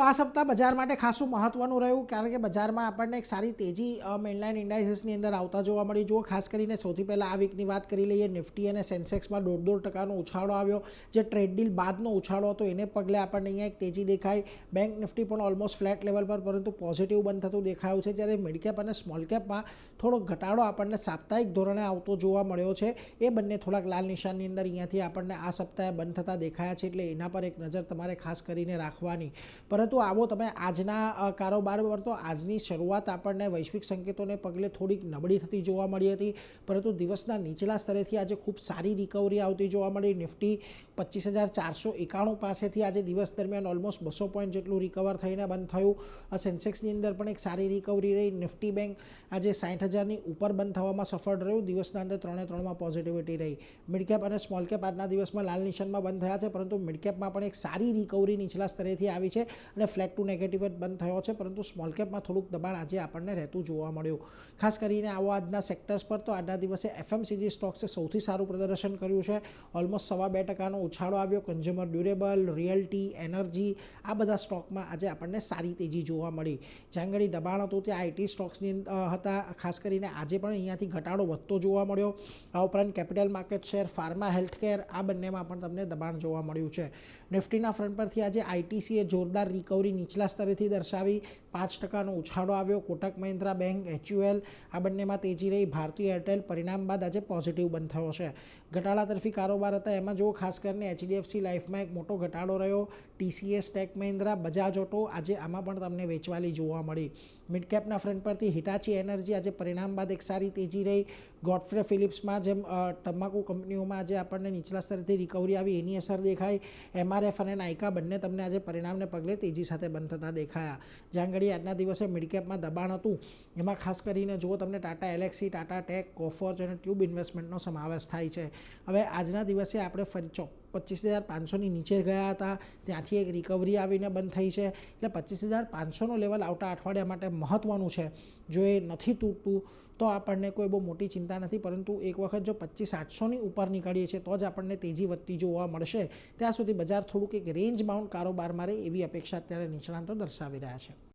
તો આ સપ્તાહ બજાર માટે ખાસું મહત્વનું રહ્યું, કારણ કે બજારમાં આપણને એક સારી તેજી મેઇનલાઇન ઇન્ડાઇસીસની અંદર આવતા જોવા મળી. જુઓ, ખાસ કરીને સૌથી પહેલાં આ વીકની વાત કરી લઈએ. નિફ્ટી અને સેન્સેક્સમાં 1.5% ઉછાળો આવ્યો, જે ટ્રેડ ડીલ બાદનો ઉછાળો હતો. એને પગલે આપણને અહીંયા એક તેજી દેખાઈ. બેંક નિફ્ટી પણ ઓલમોસ્ટ ફ્લેટ લેવલ પર, પરંતુ પોઝિટિવ બંધ થતું દેખાયું છે. જ્યારે મિડ કેપ અને સ્મોલ કેપમાં થોડો ઘટાડો આપણને સાપ્તાહિક ધોરણે આવતો જોવા મળ્યો છે. એ બંને થોડાક લાલ નિશાનની અંદર અહીંયાથી આપણને આ સપ્તાહે બંધ થતા દેખાયા છે, એટલે એના પર એક નજર તમારે ખાસ કરીને રાખવાની. પરંતુ આવો તમે આજના કારોબાર પર, તો આજની શરૂઆત આપણને વૈશ્વિક સંકેતોને પગલે થોડીક નબળી થતી જોવા મળી હતી, પરંતુ દિવસના નીચલા સ્તરેથી આજે ખૂબ સારી રિકવરી આવતી જોવા મળી. નિફ્ટી 25,491 પાસેથી આજે દિવસ દરમિયાન ઓલમોસ્ટ 200 પોઈન્ટ જેટલું રિકવર થઈને બંધ થયું. સેન્સેક્સની અંદર પણ એક સારી રિકવરી રહી. નિફ્ટી બેંક આજે 60,000ની ઉપર બંધ થવામાં સફળ રહ્યું. દિવસના અંદર 3.3માં પોઝિટિવિટી રહી. મિડ કેપ અને સ્મોલ કેપ આજના દિવસમાં લાલ નિશાનમાં બંધ થયા છે, પરંતુ મિડ કેપમાં પણ એક સારી રિકવરી નીચલા સ્તરેથી આવી છે અને ફ્લેટ ટુ નેગેટિવ જ બંધ થયો છે, પરંતુ સ્મોલ કેપમાં થોડુંક દબાણ આજે આપણને રહેતું જોવા મળ્યું. ખાસ કરીને આવો આજના સેક્ટર્સ પર, તો આજના દિવસે એફએમસીજી સ્ટોક્સે સૌથી સારું પ્રદર્શન કર્યું છે. ઓલમોસ્ટ 2.25% ઉછાળો આવ્યો. કન્ઝ્યુમર ડ્યુરેબલ, રિયલ્ટી, એનર્જી, આ બધા સ્ટોકમાં આજે આપણને સારી તેજી જોવા મળી. જ્યાં આગળ દબાણ હતું ત્યાં આઈટી સ્ટોક્સની હતા. ખાસ કરીને આજે પણ અહીંયાથી ઘટાડો વધતો જોવા મળ્યો. આ ઉપરાંત capital market share, pharma, healthcare, આ બંનેમાં પણ તમને દબાણ જોવા મળ્યું છે. નિફ્ટીના ફ્રન્ટ પરથી આજે આઈટીસીએ જોરદાર રિકવરી નીચલા સ્તરેથી દર્શાવી. 5%નો ઉછાળો આવ્યો. કોટક મહિન્દ્રા બેંક, એચયુએલ, આ બંનેમાં તેજી રહી. ભારતીય એરટેલ પરિણામ બાદ આજે પોઝિટિવ બંધ થયો છે. ઘટાડા તરફી કારોબાર હતા, એમાં જો ખાસ કરીને એચડીએફસી લાઈફમાં એક મોટો ઘટાડો રહ્યો. ટીસીએસ, ટેક મહિન્દ્રા, બજાજ ઓટો આજે આમાં પણ તમને વેચવાલી જોવા મળી. મિડ કેપના ફ્રન્ટ પરથી હિટાચી એનર્જી આજે પરિણામ બાદ એક સારી તેજી રહી. ગોડફ્રે ફિલિપ્સમાં જેમ તમાકુ કંપનીઓમાં આજે આપણને નીચલા સ્તરેથી રિકવરી આવી, એની અસર દેખાઈ. એમઆરએફ અને નાયકા બંને તમને આજે પરિણામને પગલે તેજી સાથે બંધ થતા દેખાયા. જ્યાં ઘડી આજના દિવસે મિડ કેપમાં દબાણ હતું, એમાં ખાસ કરીને જો તમને ટાટા એલેક્સી, ટાટા ટેક, કોફોર્જ અને ટ્યુબ ઇન્વેસ્ટમેન્ટનો સમાવેશ થાય છે. હવે આજના દિવસે આપણે ફરી 25,500ની નીચે ગયા હતા, ત્યાંથી એક રિકવરી આવીને બંધ થઈ છે. એટલે 25,500નો લેવલ આવતા અઠવાડિયા માટે મહત્ત્વનું છે. જો એ નથી તૂટતું તો આપણને કોઈ બહુ મોટી ચિંતા નથી, પરંતુ એક વખત જો 25,800ની ઉપર નીકળીએ છીએ તો જ આપણને તેજી વધતી જોવા મળશે. ત્યાં સુધી બજાર થોડુંક એક રેન્જ બાઉન્ડ કારોબારમાં રહે એવી અપેક્ષા અત્યારે નિષ્ણાંતો દર્શાવી રહ્યા છે.